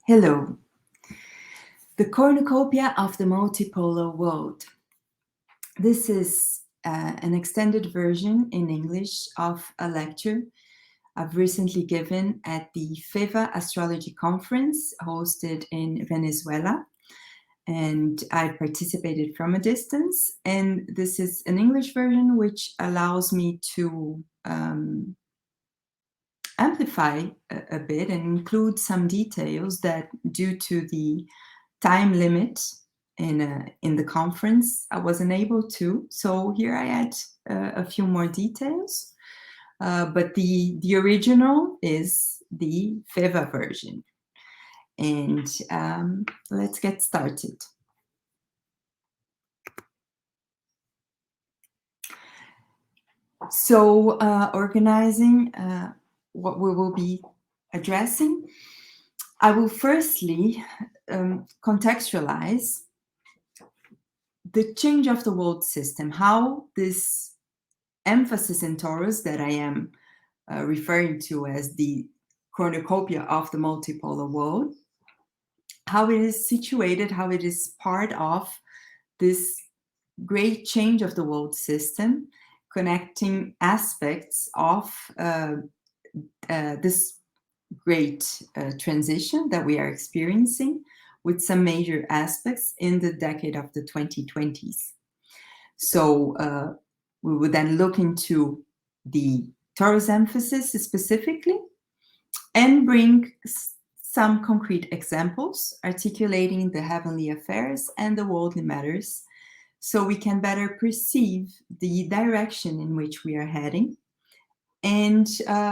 Hello. The Cornucopia of the Multipolar World. This is an extended version in English of a lecture I've recently given at the FEVA Astrology Conference hosted in Venezuela. And I participated from a distance. And this is an English version which allows me to amplify a bit and include some details that, due to the time limit in the conference, I wasn't able to. So here I add a few more details, but the original is the FEVA version. And let's get started. So organizing what we will be addressing, I will firstly contextualize the change of the world system, how this emphasis in Taurus that I am referring to as the cornucopia of the multipolar world, how it is situated, how it is part of this great change of the world system, connecting aspects of this great transition that we are experiencing with some major aspects in the decade of the 2020s. So we would then look into the Taurus emphasis specifically and bring some concrete examples articulating the heavenly affairs and the worldly matters, so we can better perceive the direction in which we are heading, and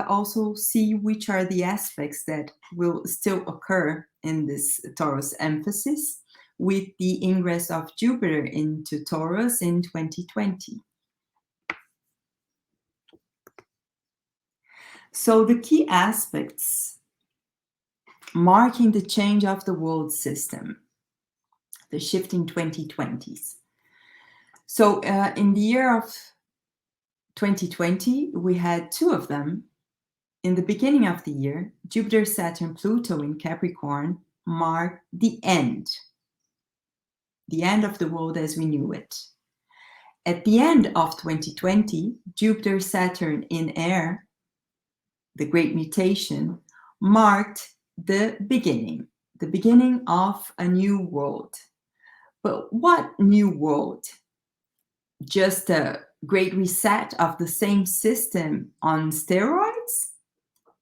also see which are the aspects that will still occur in this Taurus emphasis with the ingress of Jupiter into Taurus in 2020. So the key aspects marking the change of the world system, the shifting 2020s. So in the year of 2020, we had two of them. In the beginning of the year, Jupiter, Saturn, Pluto in Capricorn marked the end of the world as we knew it. At the end of 2020, Jupiter, Saturn in Air, the Great Mutation, marked the beginning of a new world. But what new world? Just a great reset of the same system on steroids,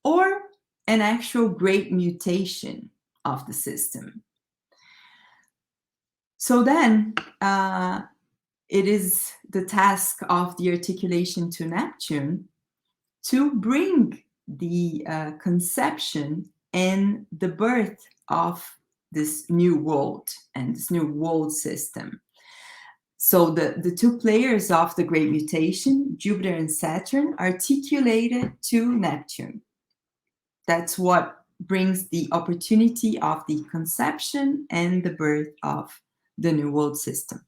or an actual great mutation of the system? So then it is the task of the articulation to Neptune to bring the conception and the birth of this new world and this new world system. So the two players of the Great Mutation, Jupiter and Saturn, articulated to Neptune. That's what brings the opportunity of the conception and the birth of the new world system.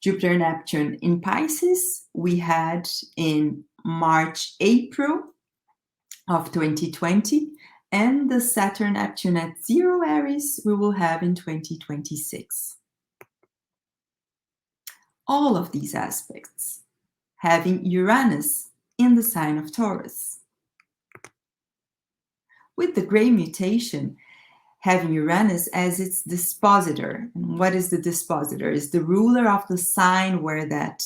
Jupiter and Neptune in Pisces, we had in March, April of 2020, and the Saturn-Neptune at 0 Aries we will have in 2026. All of these aspects having Uranus in the sign of Taurus. With the Great Mutation having Uranus as its dispositor. And what is the dispositor? Is the ruler of the sign where that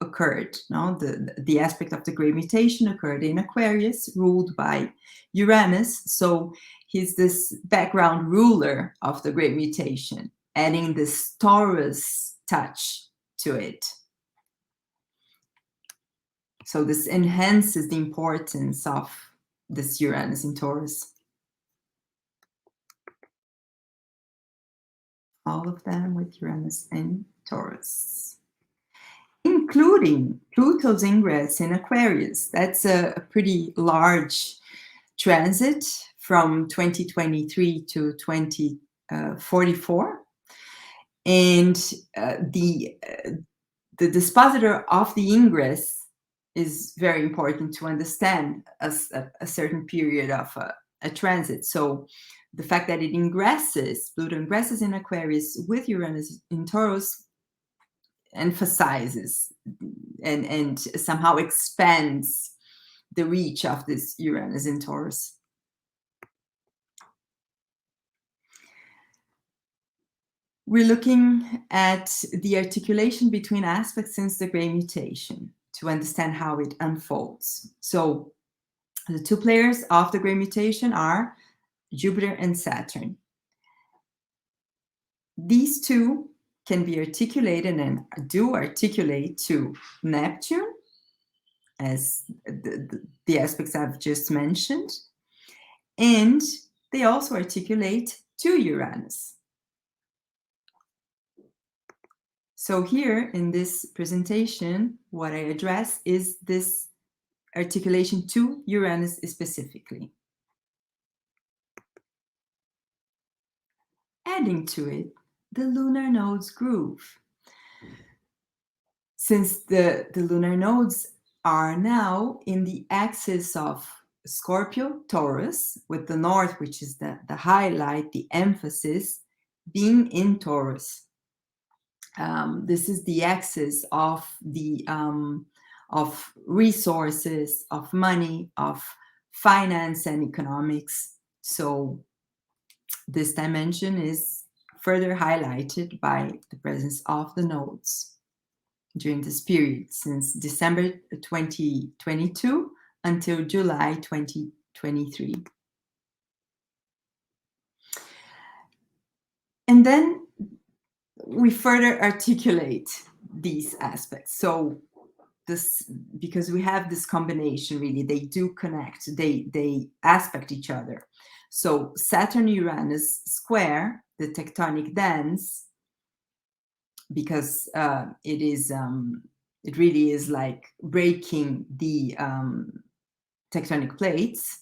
occurred. No? The aspect of the Great Mutation occurred in Aquarius, ruled by Uranus. So he's this background ruler of the Great Mutation, adding this Taurus touch to it. So this enhances the importance of this Uranus in Taurus. All of them with Uranus in Taurus, including Pluto's ingress in Aquarius. That's a pretty large transit from 2023 to 2044. And the dispositor of the ingress is very important to understand a certain period of a transit. So the fact that it ingresses, Pluto ingresses in Aquarius with Uranus in Taurus, emphasizes and somehow expands the reach of this Uranus in Taurus. We're looking at the articulation between aspects since the Great Mutation to understand how it unfolds. So the two players of the Great Mutation are Jupiter and Saturn. These two can be articulated and do articulate to Neptune, as the aspects I've just mentioned, and they also articulate to Uranus. So here in this presentation, what I address is this articulation to Uranus specifically. Adding to it, the lunar nodes groove. Since the lunar nodes are now in the axis of Scorpio, Taurus, with the north, which is the highlight, the emphasis, being in Taurus. This is the axis of the of resources, of money, of finance and economics. So this dimension is further highlighted by the presence of the nodes during this period, since December 2022 until July 2023. And then we further articulate these aspects. So this, because we have this combination, really, they do connect, they aspect each other. So Saturn-Uranus square, the tectonic dance, because it really is like breaking the tectonic plates.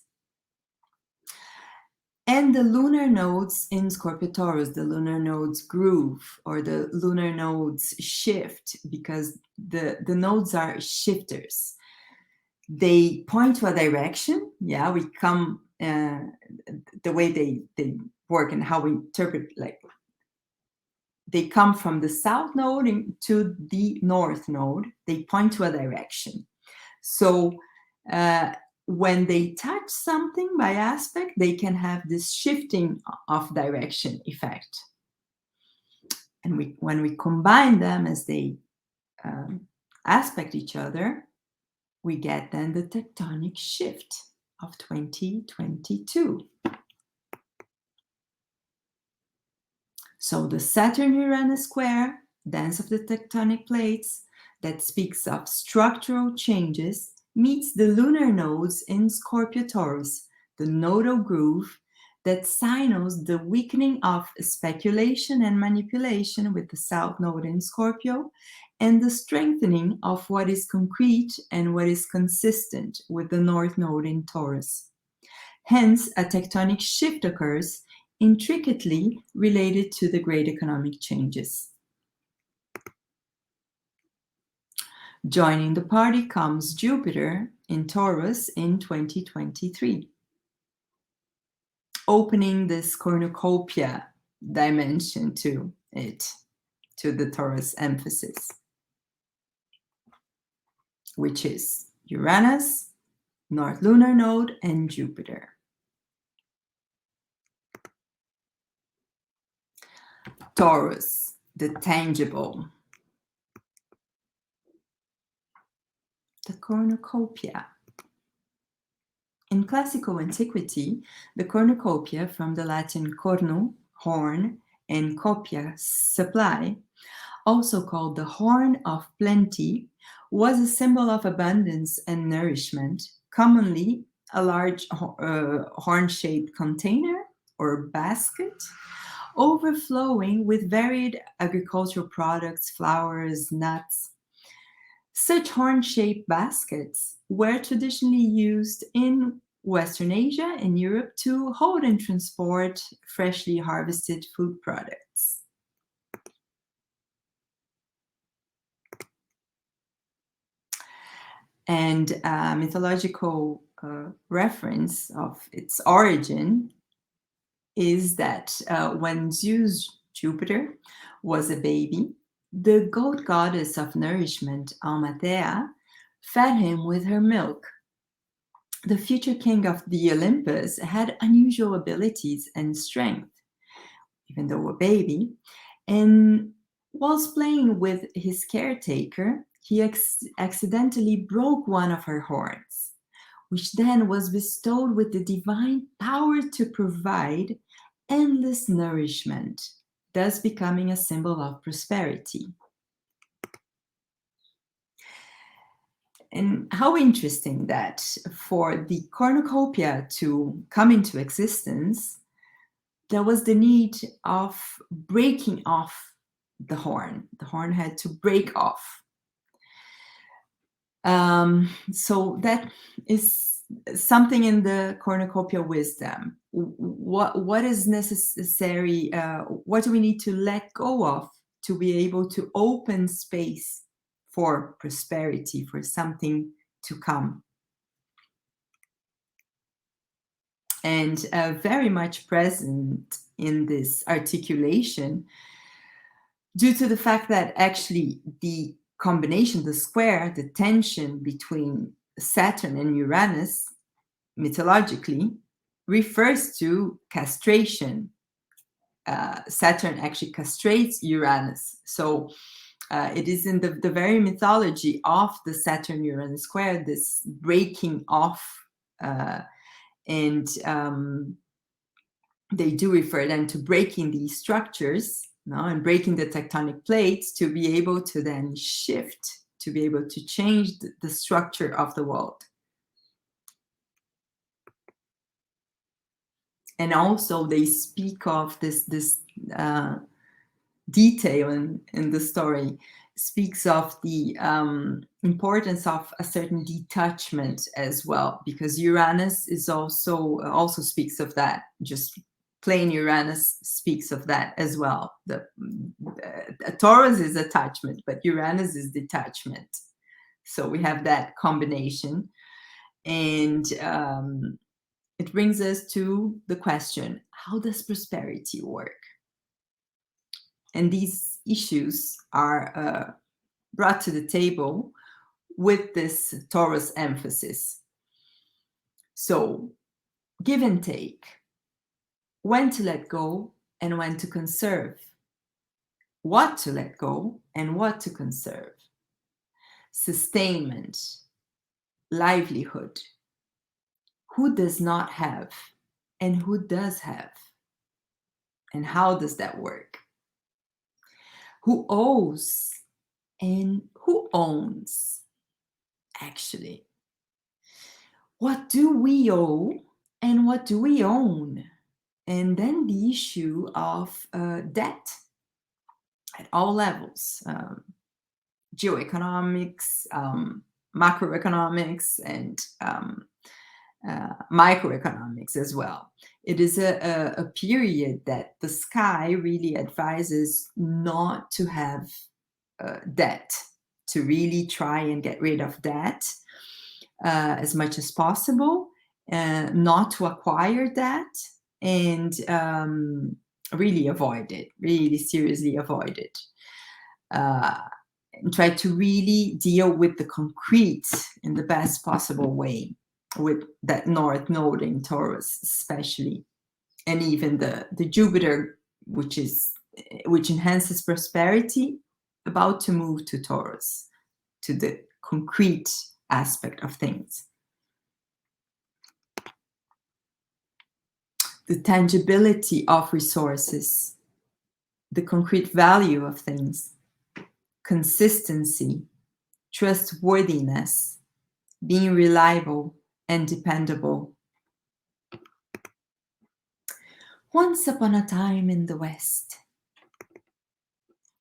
And the lunar nodes in Scorpio Taurus, the lunar nodes groove, or the lunar nodes shift, because the nodes are shifters. They point to a direction. Yeah, we come, the way they work and how we interpret, like, they come from the south node to the north node. They point to a direction. So when they touch something by aspect, they can have this shifting of direction effect. And when we combine them as they aspect each other, we get then the tectonic shift of 2022. So the Saturn-Uranus square, dance of the tectonic plates, that speaks of structural changes, meets the lunar nodes in Scorpio Taurus, the nodal groove that signals the weakening of speculation and manipulation with the south node in Scorpio, and the strengthening of what is concrete and what is consistent with the north node in Taurus. Hence, a tectonic shift occurs, intricately related to the great economic changes. Joining the party comes Jupiter in Taurus in 2023, opening this Cornucopia dimension to it, to the Taurus emphasis, which is Uranus, North Lunar Node, and Jupiter. Taurus, the tangible. The Cornucopia. In classical antiquity, the Cornucopia, from the Latin cornu, horn, and copia, supply, also called the horn of plenty, was a symbol of abundance and nourishment, commonly a large horn-shaped container or basket, overflowing with varied agricultural products, flowers, nuts. Such horn-shaped baskets were traditionally used in Western Asia and Europe to hold and transport freshly harvested food products. And mythological reference of its origin is that when Zeus, Jupiter, was a baby, the goat goddess of nourishment, Amatea, fed him with her milk. The future king of the Olympus had unusual abilities and strength, even though a baby, and whilst playing with his caretaker, he accidentally broke one of her horns, which then was bestowed with the divine power to provide endless nourishment, thus becoming a symbol of prosperity. And how interesting that for the cornucopia to come into existence, there was the need of breaking off the horn. The horn had to break off. So that is something in the cornucopia wisdom. What is necessary? What do we need to let go of to be able to open space for prosperity, for something to come? And very much present in this articulation, due to the fact that actually the combination, the square, the tension between Saturn and Uranus, mythologically, refers to castration. Saturn actually castrates Uranus. So it is in the very mythology of the Saturn-Uranus square, this breaking off, and they do refer then to breaking these structures, and breaking the tectonic plates to be able to then shift, to be able to change the structure of the world. And also they speak of this detail in the story, speaks of the importance of a certain detachment as well, because Uranus is also speaks of that. Just plain Uranus speaks of that as well. The Taurus is attachment, but Uranus is detachment. So we have that combination, and it brings us to the question: how does prosperity work? And these issues are brought to the table with this Taurus emphasis. So, give and take. When to let go and when to conserve. What to let go and what to conserve. Sustainment. Livelihood. Who does not have and who does have? And how does that work? Who owes and who owns, actually? What do we owe and what do we own? And then the issue of debt at all levels, geoeconomics, macroeconomics, and microeconomics as well. It is a period that the sky really advises not to have debt, to really try and get rid of debt as much as possible, not to acquire debt, and really avoid it, really seriously avoid it. And try to really deal with the concrete in the best possible way, with that North Node in Taurus especially, and even the Jupiter, which enhances prosperity, about to move to Taurus, to the concrete aspect of things. The tangibility of resources, the concrete value of things, consistency, trustworthiness, being reliable and dependable. Once upon a time in the West,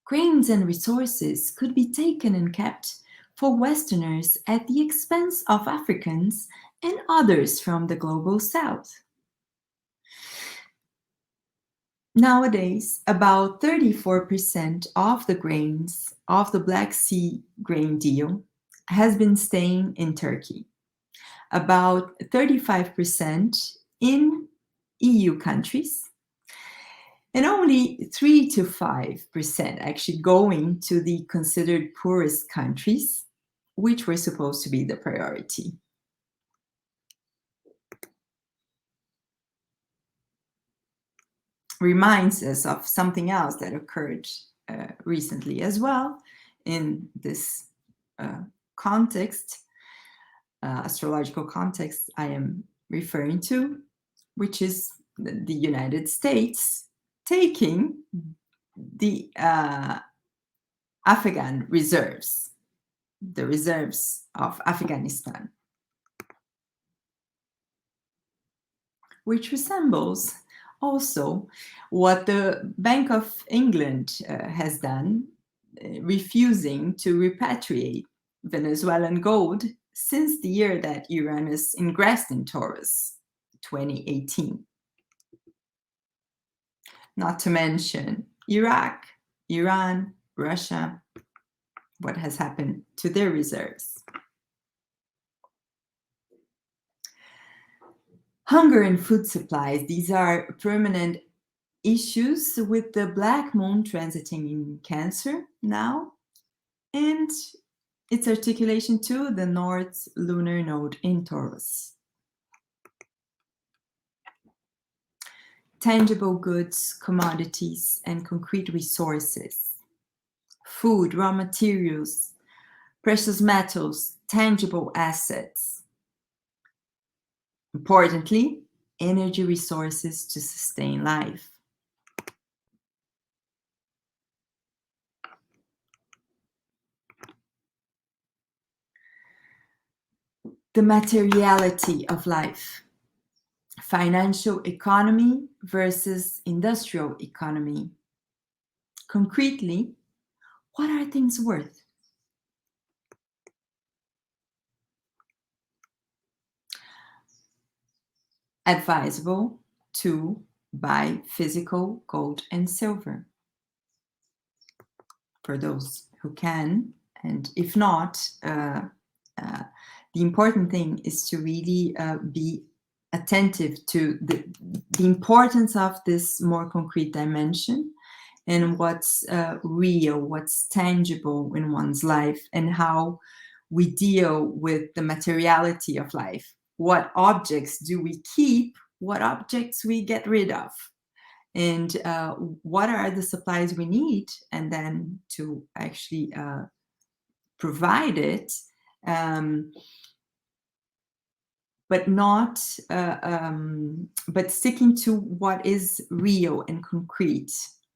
grains and resources could be taken and kept for Westerners at the expense of Africans and others from the global South. Nowadays, about 34% of the grains of the Black Sea grain deal has been staying in Turkey, about 35% in EU countries, and only 3 to 5% actually going to the considered poorest countries, which were supposed to be the priority. Reminds us of something else that occurred recently as well in this context, astrological context I am referring to, which is the United States taking the Afghan reserves, the reserves of Afghanistan, which resembles also what the Bank of England has done, refusing to repatriate Venezuelan gold since the year that Uranus ingressed in Taurus, 2018. Not to mention Iraq, Iran, Russia, what has happened to their reserves. Hunger and food supplies, these are permanent issues with the Black Moon transiting in Cancer now, and its articulation to the North lunar node in Taurus. Tangible goods, commodities, and concrete resources. Food, raw materials, precious metals, tangible assets. Importantly, energy resources to sustain life. The materiality of life. Financial economy versus industrial economy. Concretely, what are things worth? Advisable to buy physical gold and silver for those who can, and if not, the important thing is to really be attentive to the importance of this more concrete dimension and what's real, what's tangible in one's life, and how we deal with the materiality of life. What objects do we keep? What objects we get rid of? And what are the supplies we need? And then to actually provide it, but not, but sticking to what is real and concrete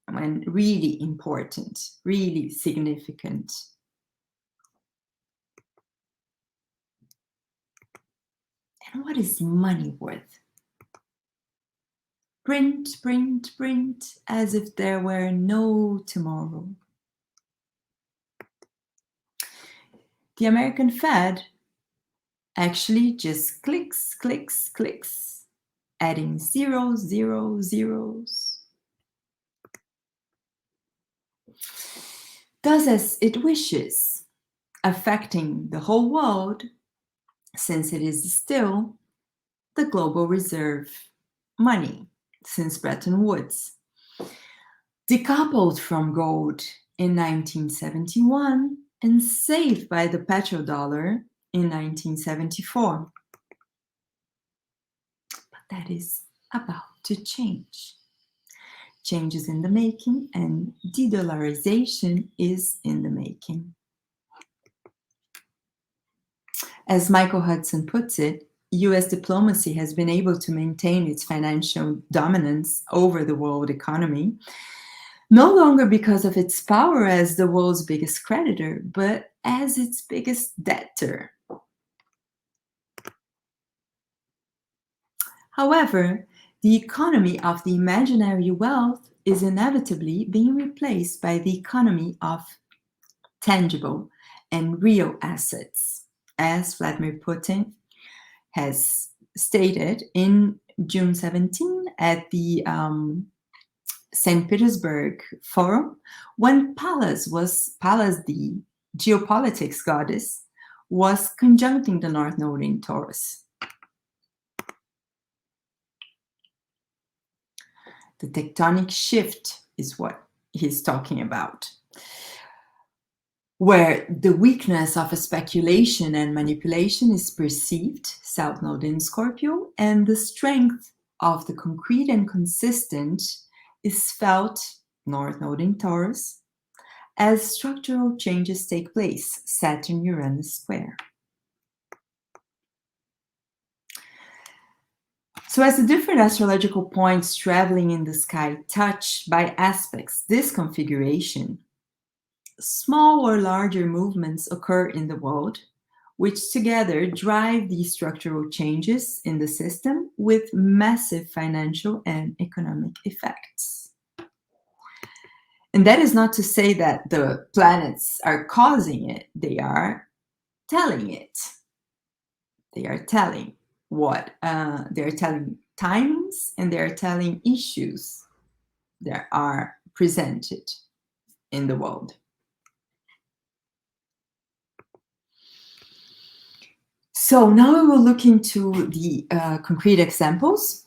and really important, really significant. And what is money worth? Print, print, print, as if there were no tomorrow. The American Fed actually just clicks, clicks, clicks, adding zeros, zeros, zeros. Does as it wishes, affecting the whole world, since it is still the global reserve money since Bretton Woods. Decoupled from gold in 1971 and saved by the petrodollar in 1974. But that is about to change. Change is in the making, and de-dollarization is in the making. As Michael Hudson puts it, US diplomacy has been able to maintain its financial dominance over the world economy, no longer because of its power as the world's biggest creditor, but as its biggest debtor. However, the economy of the imaginary wealth is inevitably being replaced by the economy of tangible and real assets, as Vladimir Putin has stated in June 17 at the St. Petersburg Forum, when Pallas, the geopolitics goddess, was conjuncting the North Node in Taurus. The tectonic shift is what he's talking about, where the weakness of a speculation and manipulation is perceived, South Node in Scorpio, and the strength of the concrete and consistent is felt, North Node in Taurus, as structural changes take place, Saturn-Uranus square. So as the different astrological points traveling in the sky touch by aspects this configuration, small or larger movements occur in the world, which together drive these structural changes in the system with massive financial and economic effects. And that is not to say that the planets are causing it, they are telling it. They are telling what, they're telling timings, and they're telling issues that are presented in the world. So now we will look into the concrete examples,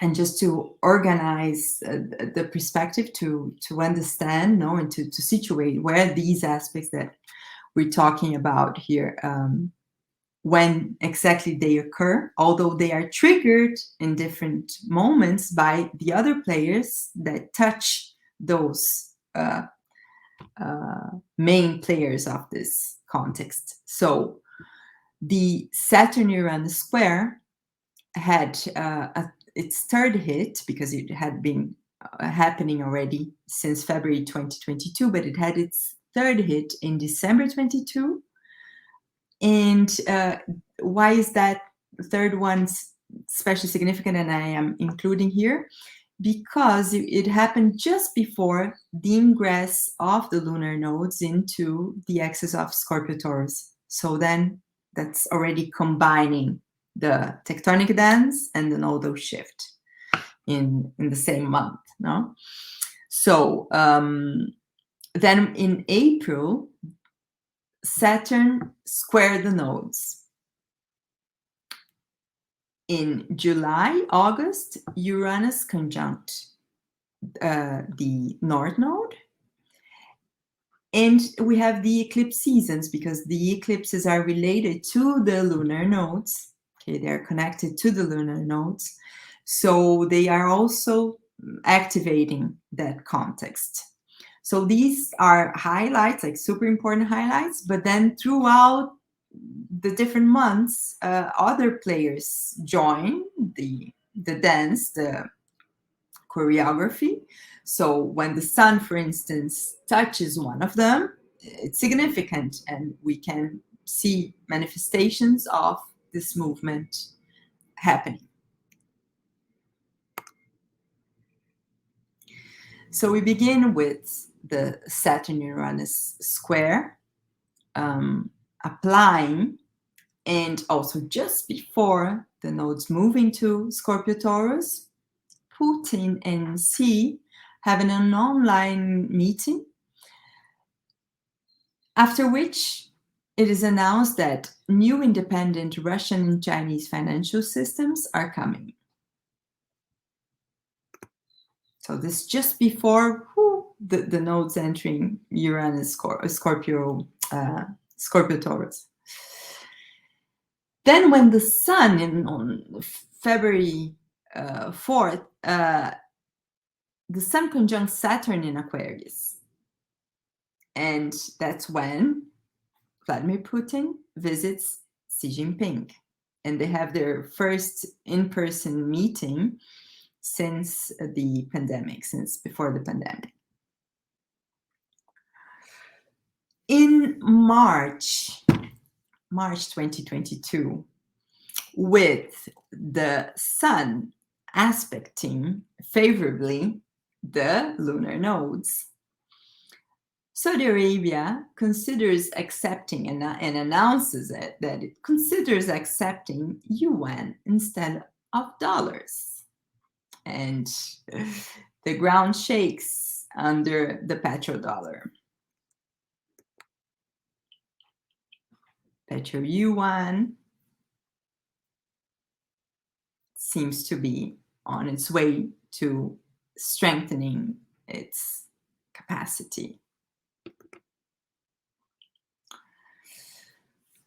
and just to organize the perspective to understand, and to situate where these aspects that we're talking about here, when exactly they occur, although they are triggered in different moments by the other players that touch those main players of this context. So the Saturn-Uranus square had its third hit, because it had been happening already since February 2022, but it had its third hit in December 22. And why is that third one especially significant, and I am including here? Because it happened just before the ingress of the lunar nodes into the axis of Scorpio Taurus. So then that's already combining the tectonic dance and the nodal shift in the same month, no? So then in April, Saturn squared the nodes. In July, August, Uranus conjunct the North Node. And we have the eclipse seasons, because the eclipses are related to the lunar nodes. Okay, they're connected to the lunar nodes. So they are also activating that context. So these are highlights, like super important highlights, but then throughout the different months, other players join the dance, the choreography. So when the sun, for instance, touches one of them, it's significant, and we can see manifestations of this movement happening. So we begin with the Saturn-Uranus square, applying, and also just before the nodes moving to Scorpio Taurus, Putin and Xi having an online meeting, after which it is announced that new independent Russian and Chinese financial systems are coming. So this just before the nodes entering Uranus, Scorpio Taurus. Then when the sun, on February 4th, the sun conjunct Saturn in Aquarius. And that's when Vladimir Putin visits Xi Jinping. And they have their first in-person meeting since the pandemic, since before the pandemic. In March 2022, with the sun aspecting favorably the lunar nodes, Saudi Arabia considers accepting and announces it, that it considers accepting yuan instead of dollars. And the ground shakes under the petrodollar. Petro yuan seems to be on its way to strengthening its capacity.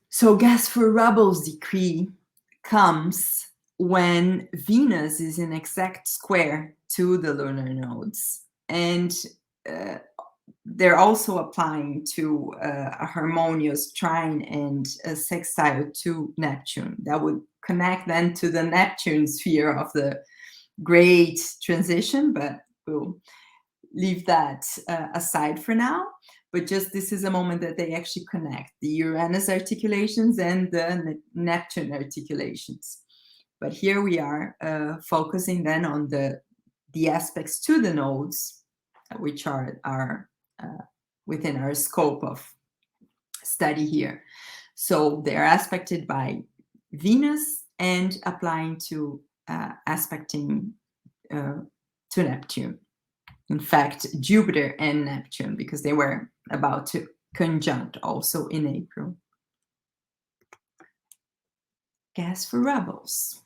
So gas for rubles decree comes when Venus is in exact square to the lunar nodes, and they're also applying to a harmonious trine and a sextile to Neptune. That would connect then to the Neptune sphere of the great transition, but we'll leave that aside for now. But just this is a moment that they actually connect the Uranus articulations and the Neptune articulations. But here we are focusing then on the aspects to the nodes, which are within our scope of study here. So they're aspected by Venus and applying to aspecting to Neptune. In fact, Jupiter and Neptune, because they were about to conjunct also in April. Gas for rubles.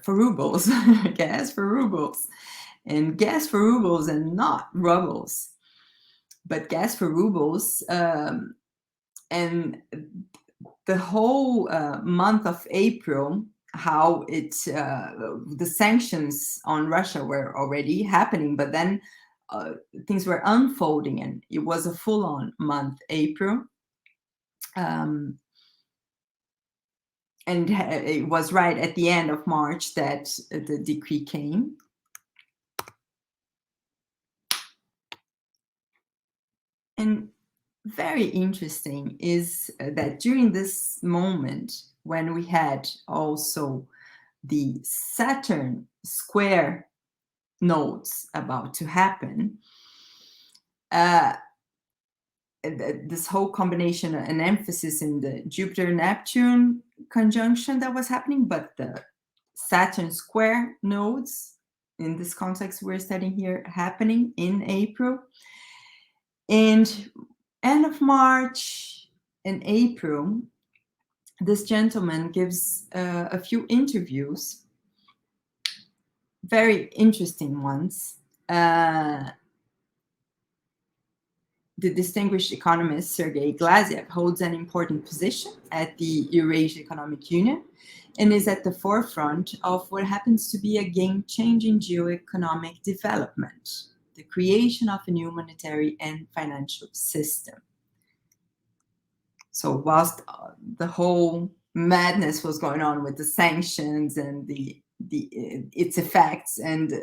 Gas for rubles. And gas for rubles and not rubles. But gas for rubles, and the whole month of April, how it the sanctions on Russia were already happening, but then things were unfolding, and it was a full-on month, April. And it was right at the end of March that the decree came. And very interesting is that during this moment, when we had also the Saturn square nodes about to happen, this whole combination, an emphasis in the Jupiter-Neptune conjunction that was happening, but the Saturn square nodes, in this context we're studying here, happening in April. And end of March and April, this gentleman gives a few interviews, very interesting ones. The distinguished economist Sergei Glaziev holds an important position at the Eurasian Economic Union and is at the forefront of what happens to be a game-changing geoeconomic development, the creation of a new monetary and financial system. So whilst the whole madness was going on with the sanctions and its effects, and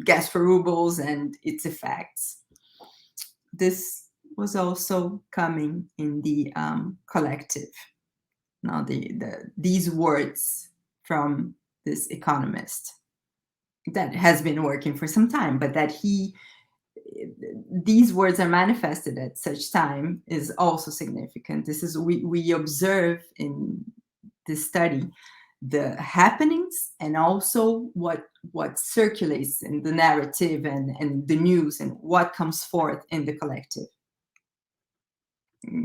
gas for rubles and its effects, this was also coming in the collective. Now these words from this economist that has been working for some time, but that these words are manifested at such time is also significant. This is we observe in this study the happenings and also what circulates in the narrative and the news and what comes forth in the collective,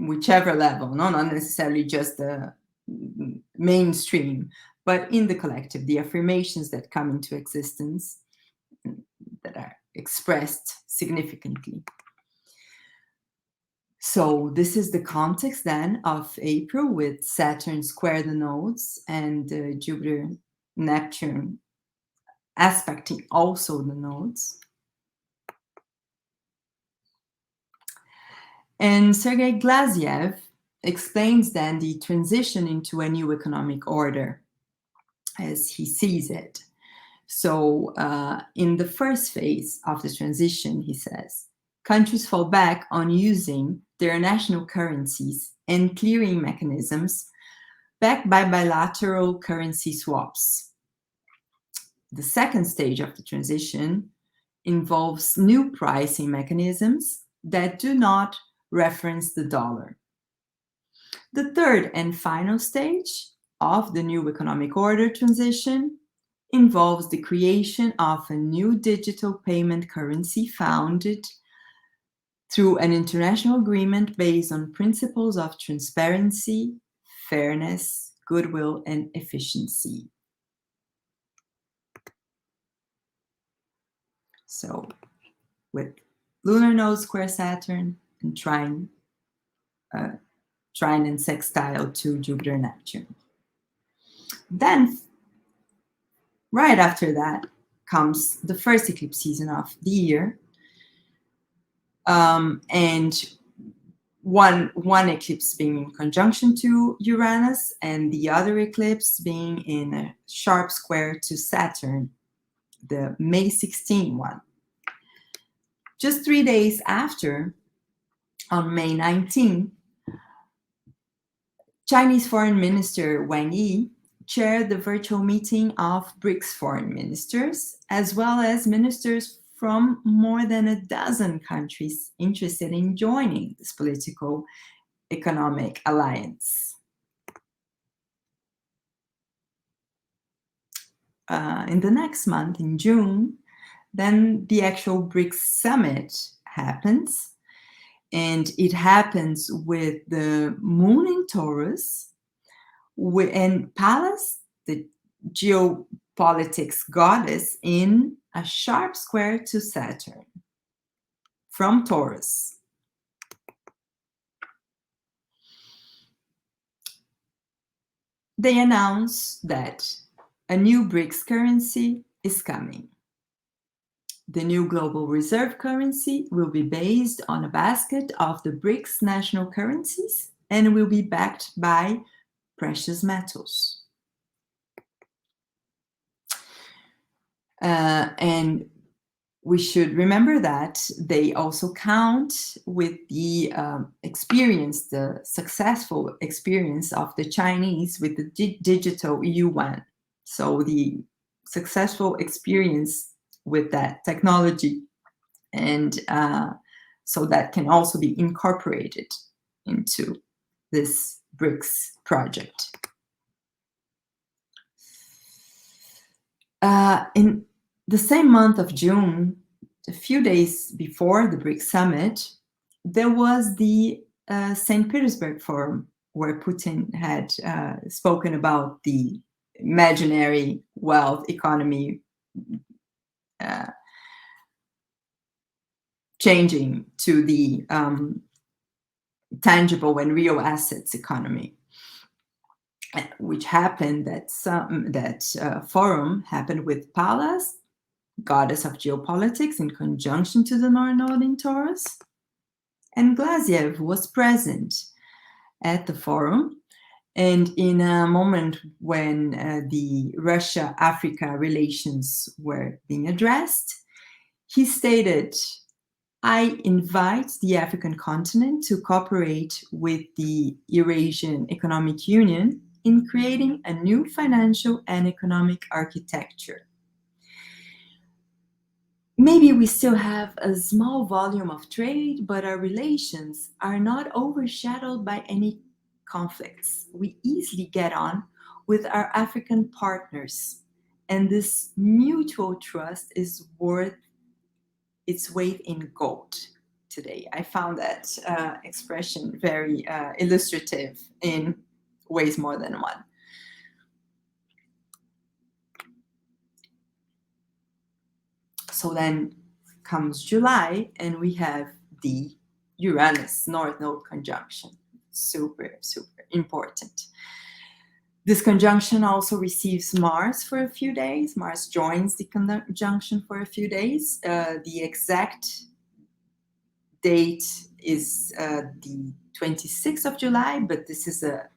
whichever level, not necessarily just the mainstream, but in the collective, the affirmations that come into existence that are expressed significantly. So this is the context then of April, with Saturn square the nodes and Jupiter, Neptune aspecting also the nodes. And Sergei Glaziev explains then the transition into a new economic order as he sees it. So in the first phase of the transition, he says, countries fall back on using their national currencies and clearing mechanisms backed by bilateral currency swaps. The second stage of the transition involves new pricing mechanisms that do not reference the dollar. The third and final stage of the new economic order transition involves the creation of a new digital payment currency founded through an international agreement based on principles of transparency, fairness, goodwill, and efficiency. So with lunar node square Saturn and trine and sextile to Jupiter Neptune. Then, right after that, comes the first eclipse season of the year, and one eclipse being in conjunction to Uranus, and the other eclipse being in a sharp square to Saturn, the May 16 one. Just 3 days after, on May 19, Chinese Foreign Minister Wang Yi chaired the virtual meeting of BRICS foreign ministers, as well as ministers from more than a dozen countries interested in joining this political economic alliance. In the next month, in June, then the actual BRICS summit happens, and it happens with the moon in Taurus, and Pallas, the geopolitics goddess, in a sharp square to Saturn from Taurus. They announce that a new BRICS currency is coming. The new global reserve currency will be based on a basket of the BRICS national currencies and will be backed by precious metals. And we should remember that they also count with the experience, the successful experience of the Chinese with the digital yuan. So the successful experience with that technology, and so that can also be incorporated into this BRICS project. In the same month of June, a few days before the BRICS summit, there was the St. Petersburg Forum, where Putin had spoken about the imaginary wealth economy changing to the tangible and real assets economy, which happened, that forum happened with Pallas, goddess of geopolitics, in conjunction to the North Node in Taurus, and Glaziev was present at the forum. And in a moment when the Russia-Africa relations were being addressed, he stated, "I invite the African continent to cooperate with the Eurasian Economic Union in creating a new financial and economic architecture. Maybe we still have a small volume of trade, but our relations are not overshadowed by any conflicts. We easily get on with our African partners, and this mutual trust is worth its weight in gold." Today, I found that expression very illustrative in ways more than one. So then comes July, and we have the Uranus North Node conjunction. Super, super important. This conjunction also receives Mars for a few days. Mars joins the conjunction for a few days. The exact date is the 26th of July, but this is a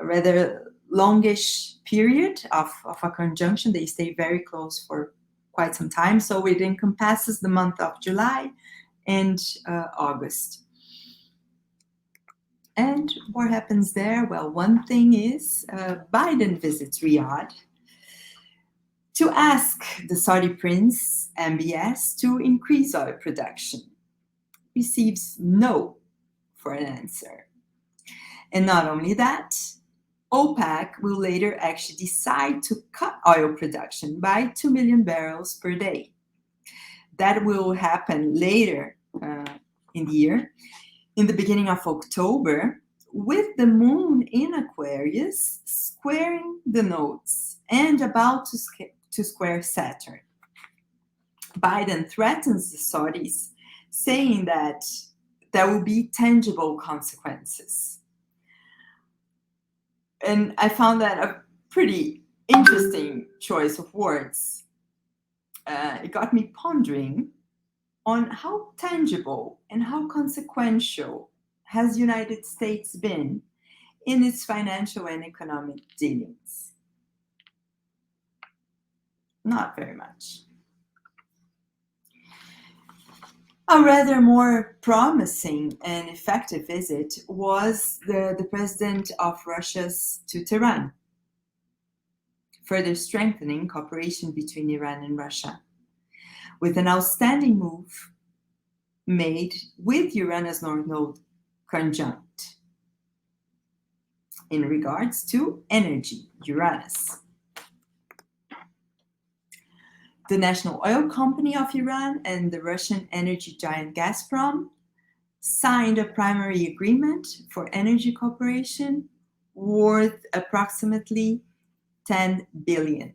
rather longish period of a conjunction. They stay very close for quite some time, so it encompasses the month of July and August. And what happens there? Well, one thing is Biden visits Riyadh to ask the Saudi prince, MBS, to increase oil production. Receives no for an answer. And not only that, OPEC will later actually decide to cut oil production by 2 million barrels per day. That will happen later in the year, in the beginning of October, with the moon in Aquarius squaring the nodes and about to square Saturn. Biden threatens the Saudis, saying that there will be tangible consequences. And I found that a pretty interesting choice of words. It got me pondering on how tangible and how consequential has the United States been in its financial and economic dealings. Not very much. A rather more promising and effective visit was the president of Russia's to Tehran, further strengthening cooperation between Iran and Russia, with an outstanding move made with Uranus North Node conjunct in regards to energy, Uranus. The National Oil Company of Iran and the Russian energy giant Gazprom signed a primary agreement for energy cooperation worth approximately $10 billion.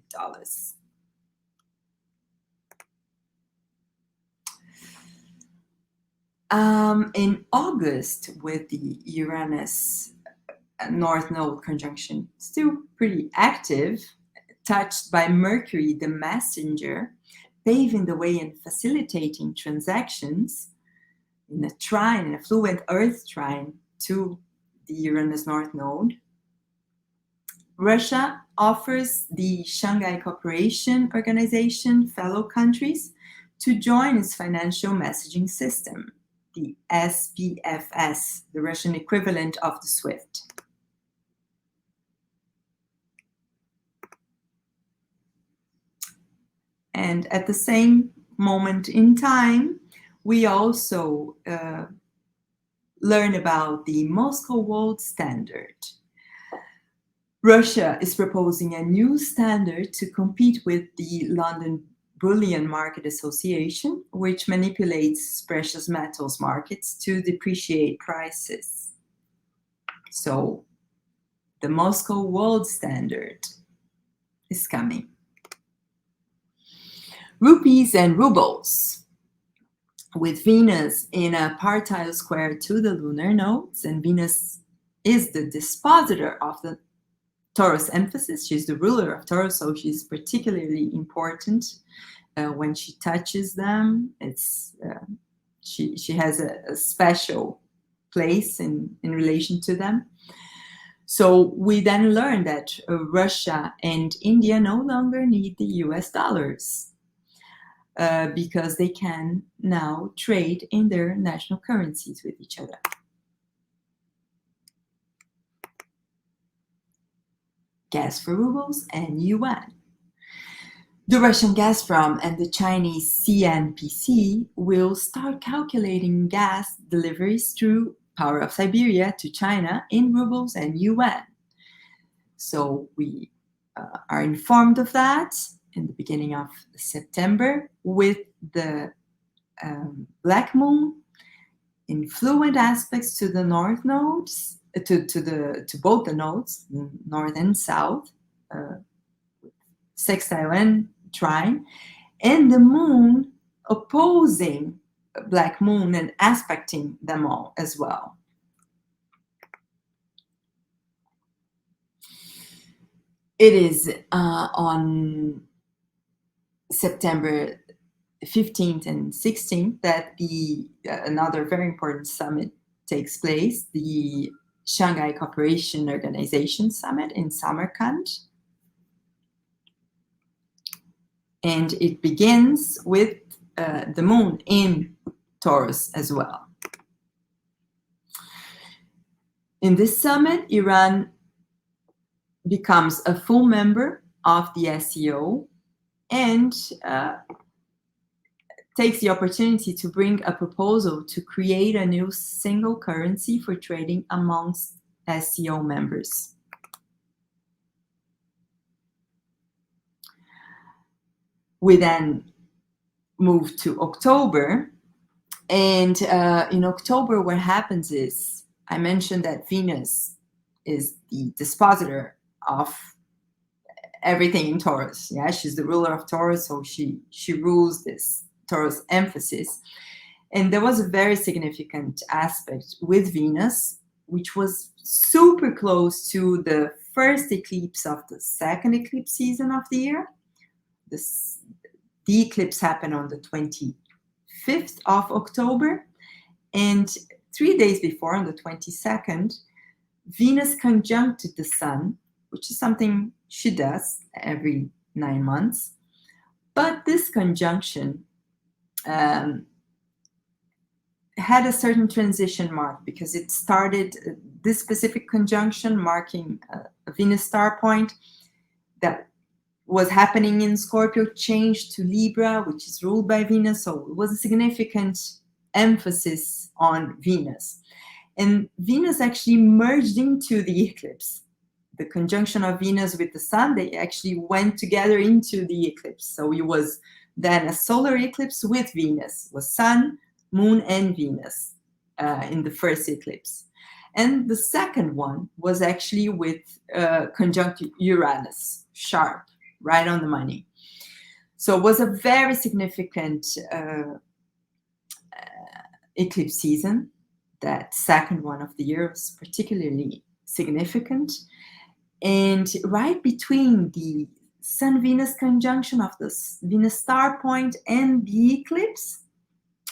In August, with the Uranus North Node conjunction still pretty active, touched by Mercury, the messenger, paving the way and facilitating transactions in a trine, in a fluent Earth trine to the Uranus North Node, Russia offers the Shanghai Cooperation Organization fellow countries to join its financial messaging system, the SPFS, the Russian equivalent of the SWIFT. And at the same moment in time, we also learn about the Moscow World Standard. Russia is proposing a new standard to compete with the London Bullion Market Association, which manipulates precious metals markets to depreciate prices. So the Moscow World Standard is coming. Rupees and rubles, with Venus in a partile square to the lunar nodes, and Venus is the dispositor of the Taurus emphasis. She's the ruler of Taurus, so she's particularly important when she touches them. It's she has a special place in relation to them. So we then learn that Russia and India no longer need the US dollars. Because they can now trade in their national currencies with each other. Gas for rubles and yuan. The Russian Gazprom and the Chinese CNPC will start calculating gas deliveries through Power of Siberia to China in rubles and yuan. So we are informed of that in the beginning of September, with the Black Moon in fluent aspects to the North nodes, to both the nodes, North and South, sextile and trine, and the Moon opposing Black Moon and aspecting them all as well. It is on September 15th and 16th that another very important summit takes place, the Shanghai Cooperation Organization Summit in Samarkand. And it begins with the moon in Taurus as well. In this summit, Iran becomes a full member of the SCO and takes the opportunity to bring a proposal to create a new single currency for trading amongst SCO members. We then move to October, and in October what happens is, I mentioned that Venus is the dispositor of everything in Taurus. Yeah, she's the ruler of Taurus, so she rules this Taurus emphasis. And there was a very significant aspect with Venus, which was super close to the first eclipse of the second eclipse season of the year. The eclipse happened on the 25th of October. And 3 days before, on the 22nd, Venus conjuncted the Sun, which is something she does every 9 months. But this conjunction had a certain transition mark, because it started, this specific conjunction marking a Venus star point that was happening in Scorpio changed to Libra, which is ruled by Venus. So it was a significant emphasis on Venus. And Venus actually merged into the eclipse. The conjunction of Venus with the Sun, they actually went together into the eclipse. So it was then a solar eclipse with Venus. It was Sun, Moon, and Venus in the first eclipse. And the second one was actually with conjunct Uranus, sharp, right on the money. So it was a very significant eclipse season. That second one of the year was particularly significant. And right between the Sun-Venus conjunction of the Venus star point and the eclipse,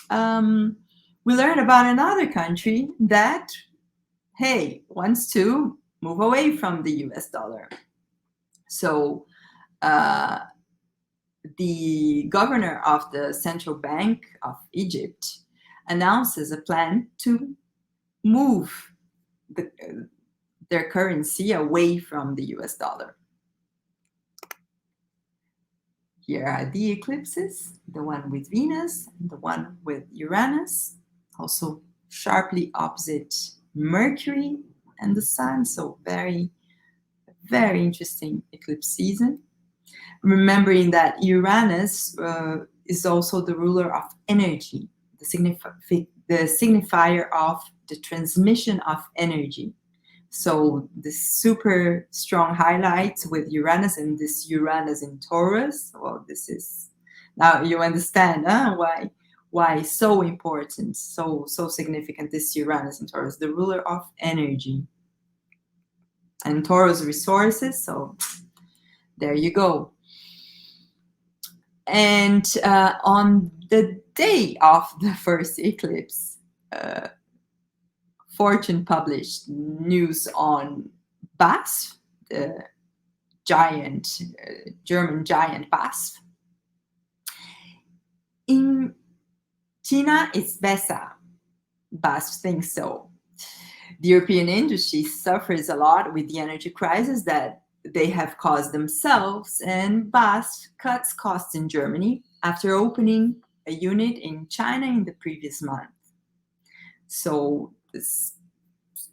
we learned about another country that, hey, wants to move away from the US dollar. So the governor of the Central Bank of Egypt announces a plan to move their currency away from the US dollar. Here are the eclipses, the one with Venus, the one with Uranus, also sharply opposite Mercury and the Sun. So very, very interesting eclipse season. Remembering that Uranus is also the ruler of energy, the signifier of the transmission of energy. So the super strong highlights with Uranus, and this Uranus in Taurus. Well, this is, now you understand why so important, so significant, this Uranus in Taurus, the ruler of energy. And Taurus resources, so there you go. And on the day of the first eclipse, Fortune published news on BASF, the giant, German giant BASF. In China, it's BESA. BASF thinks so. The European industry suffers a lot with the energy crisis that they have caused themselves, and BASF cuts costs in Germany after opening a unit in China in the previous month. So this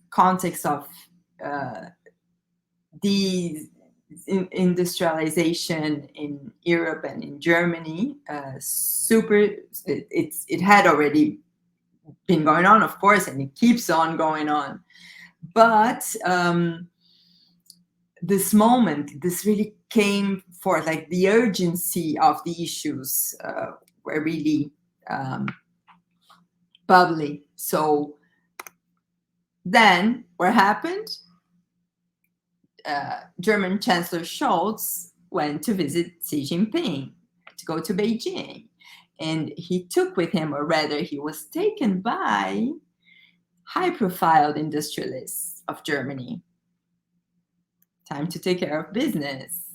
context of the industrialization in Europe and in Germany, it had already been going on, of course, and it keeps on going on. But this moment, this really came for, like, the urgency of the issues were really bubbly. So then what happened? German Chancellor Scholz went to visit Xi Jinping, to go to Beijing. And he took with him, or rather he was taken by, high-profile industrialists of Germany. Time to take care of business.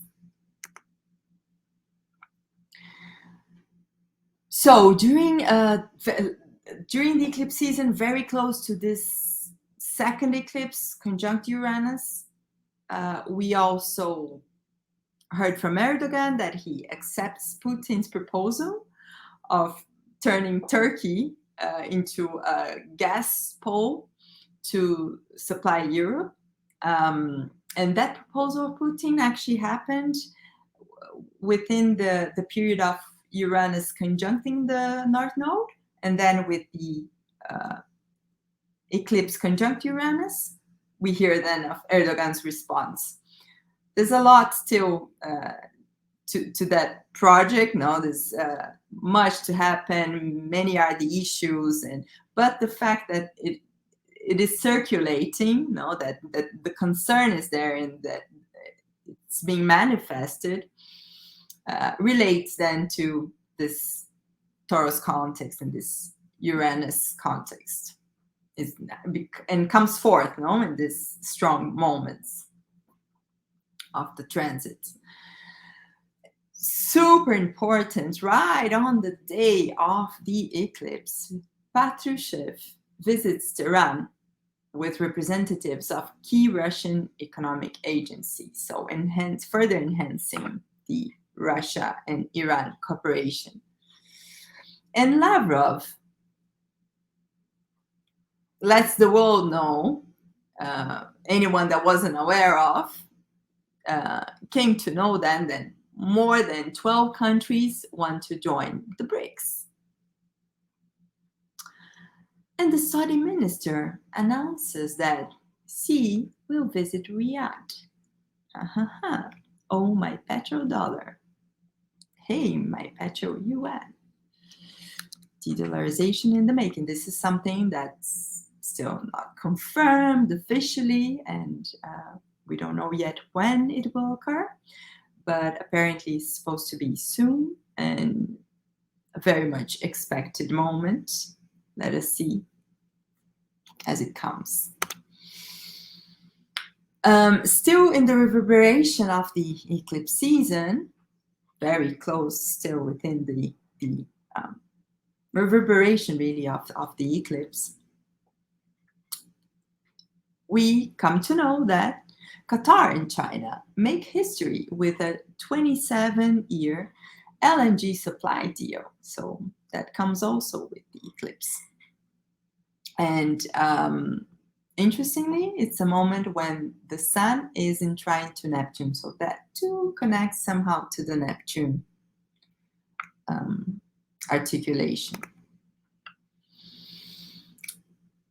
So during the eclipse season, very close to this second eclipse, conjunct Uranus, we also heard from Erdogan that he accepts Putin's proposal of turning Turkey into a gas pole to supply Europe. And that proposal of Putin actually happened within the period of Uranus conjuncting the North Node, and then with the eclipse conjunct Uranus, we hear then of Erdogan's response. there's a lot still to that project. No, there's much to happen. Many are the issues, but the fact that it is circulating, no, that the concern is there and that it's being manifested, relates then to this Taurus context and this Uranus context, and comes forth, no, in these strong moments of the transit. Super important, right on the day of the eclipse, Patrushev visits Tehran with representatives of key Russian economic agencies, so further enhancing the Russia and Iran cooperation. And Lavrov lets the world know, anyone that wasn't aware of, came to know then that more than 12 countries want to join the BRICS. And the Saudi minister announces that Xi will visit Riyadh. Oh, my petrodollar. Hey, my petro yuan. De-dollarization in the making. This is something that's still not confirmed officially, and we don't know yet when it will occur, but apparently it's supposed to be soon and a very much expected moment. Let us see as it comes. Still in the reverberation of the eclipse season, very close still within the reverberation really of the eclipse, we come to know that Qatar and China make history with a 27-year LNG supply deal. So that comes also with the eclipse. And interestingly, it's a moment when the Sun is in trine to Neptune. So that too connects somehow to the Neptune articulation.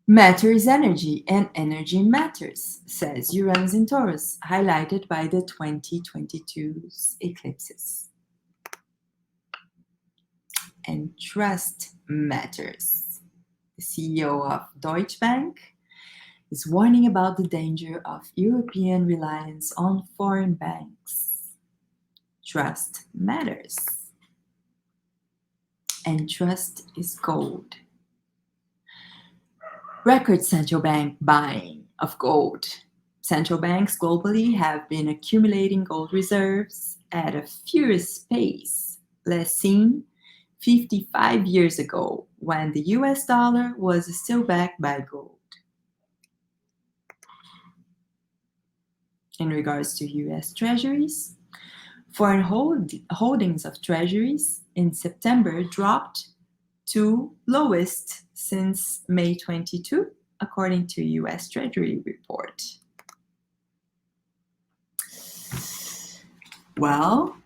Matter is energy, and energy matters, says Uranus in Taurus, highlighted by the 2022's eclipses. And trust matters. The CEO of Deutsche Bank is warning about the danger of European reliance on foreign banks. Trust matters. And trust is gold. Record central bank buying of gold. Central banks globally have been accumulating gold reserves at a furious pace, last seen 55 years ago, when the US dollar was still backed by gold. In regards to US treasuries, foreign holdings of treasuries in September dropped to lowest since May 22, according to US Treasury report. Well,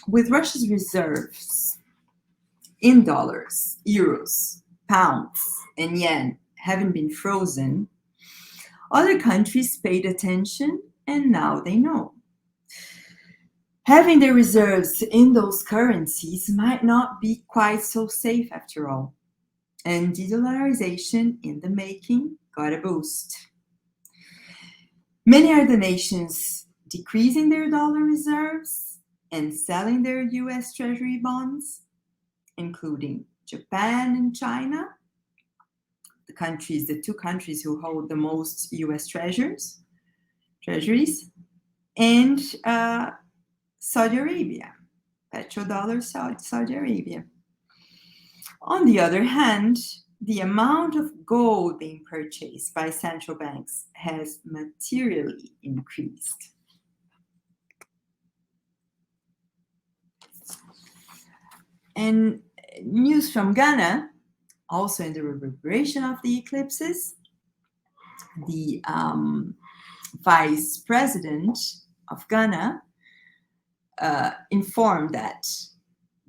with Russia's reserves in dollars, euros, pounds, and yen having been frozen, other countries paid attention, and now they know. Having their reserves in those currencies might not be quite so safe after all, and de-dollarization in the making got a boost. Many are the nations decreasing their dollar reserves and selling their US Treasury bonds, including Japan and China, the two countries who hold the most US treasuries, and Saudi Arabia, petrodollar Saudi Arabia. On the other hand, the amount of gold being purchased by central banks has materially increased. And news from Ghana, also in the reverberation of the eclipses, the vice president of Ghana informed that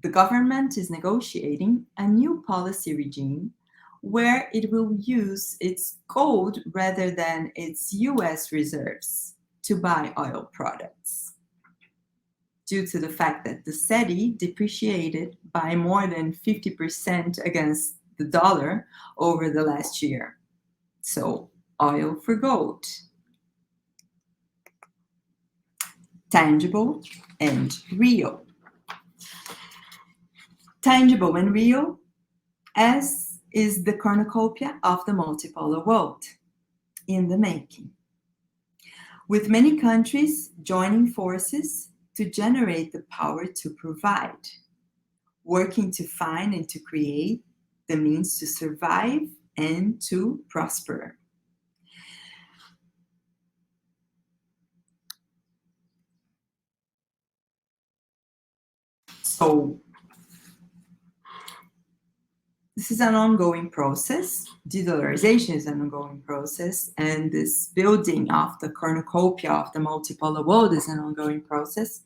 the government is negotiating a new policy regime where it will use its gold rather than its US reserves to buy oil products, due to the fact that the cedi depreciated by more than 50% against the dollar over the last year. So, oil for gold. Tangible and real. Tangible and real, as is the cornucopia of the multipolar world, in the making, with many countries joining forces to generate the power to provide, working to find and to create the means to survive and to prosper. So, this is an ongoing process. De-dollarization is an ongoing process, and this building of the cornucopia of the multipolar world is an ongoing process.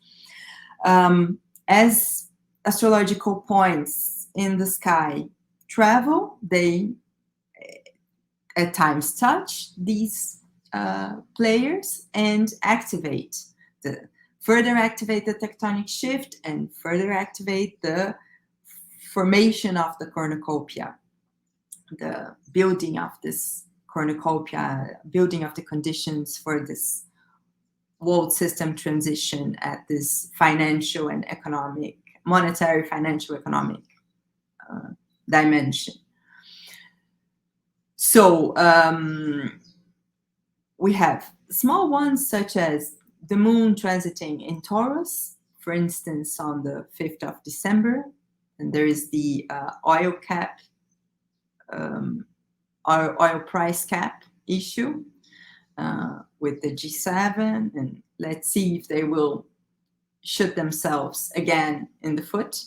As astrological points in the sky travel, they at times touch these players and further activate the tectonic shift and further activate the formation of the cornucopia, the building of this cornucopia, building of the conditions for this world system transition at this financial and economic, monetary, financial, economic dimension. So we have small ones such as the moon transiting in Taurus, for instance, on the 5th of December. And there is the oil cap, oil price cap issue with the G7. And let's see if they will shoot themselves again in the foot.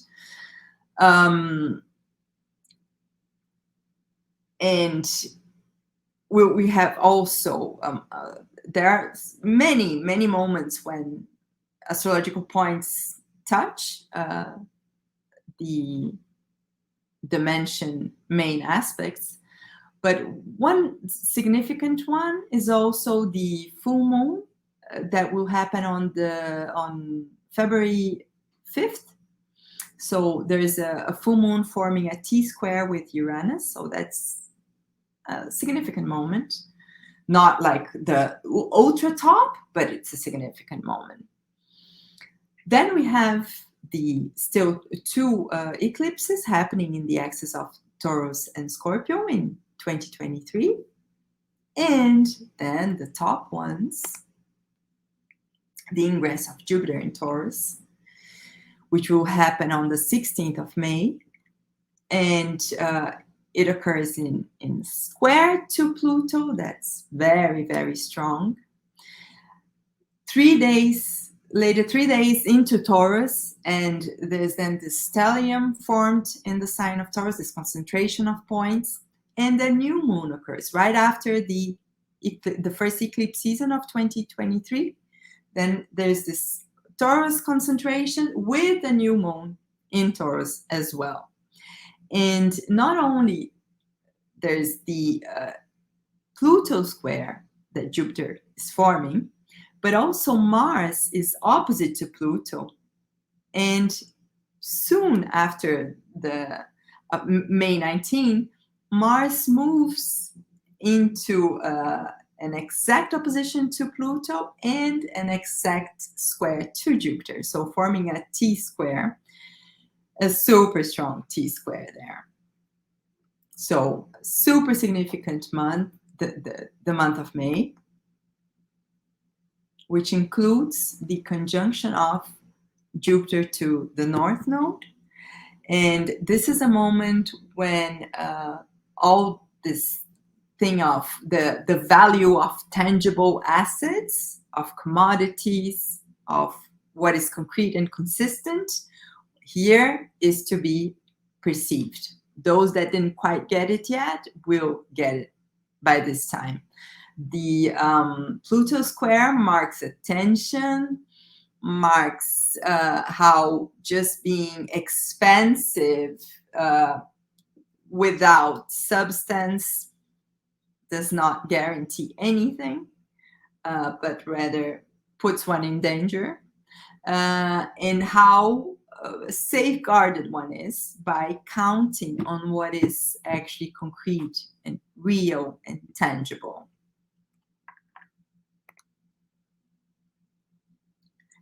And we have also, there are many, many moments when astrological points touch the dimension main aspects. But one significant one is also the full moon that will happen on February 5th. So there is a full moon forming a T-square with Uranus. So that's a significant moment. Not like the ultra top, but it's a significant moment. Then we have the still two eclipses happening in the axis of Taurus and Scorpio in 2023. And then the top ones, the ingress of Jupiter in Taurus, which will happen on the 16th of May. And it occurs in square to Pluto. That's very, very strong. 3 days later, 3 days into Taurus, and there's then this stellium formed in the sign of Taurus, this concentration of points, and the new moon occurs right after the first eclipse season of 2023. Then there's this Taurus concentration with the new moon in Taurus as well. And not only there's the Pluto square that Jupiter is forming, but also Mars is opposite to Pluto. And soon after the May 19, Mars moves into an exact opposition to Pluto and an exact square to Jupiter. So forming a T-square, a super strong T-square there. So super significant month, the month of May, which includes the conjunction of Jupiter to the North Node. And this is a moment when all this thing of the value of tangible assets, of commodities, of what is concrete and consistent, here is to be perceived. Those that didn't quite get it yet will get it by this time. The Pluto square marks attention, marks how just being expansive without substance does not guarantee anything, but rather puts one in danger, and how safeguarded one is by counting on what is actually concrete and real and tangible.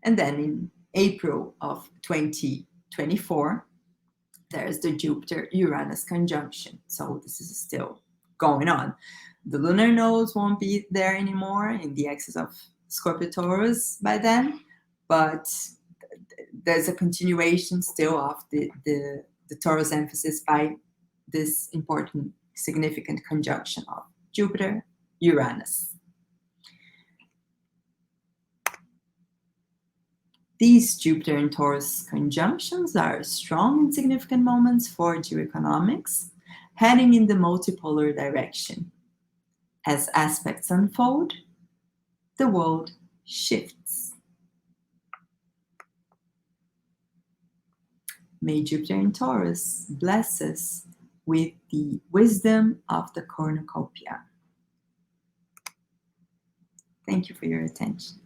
And then in April of 2024, there's the Jupiter-Uranus conjunction. So this is still going on. The lunar nodes won't be there anymore in the axis of Scorpio-Taurus by then, but there's a continuation still of the Taurus emphasis by this important, significant conjunction of Jupiter-Uranus. These Jupiter and Taurus conjunctions are strong and significant moments for geoeconomics, heading in the multipolar direction. As aspects unfold, the world shifts. May Jupiter in Taurus bless us with the wisdom of the Cornucopia. Thank you for your attention.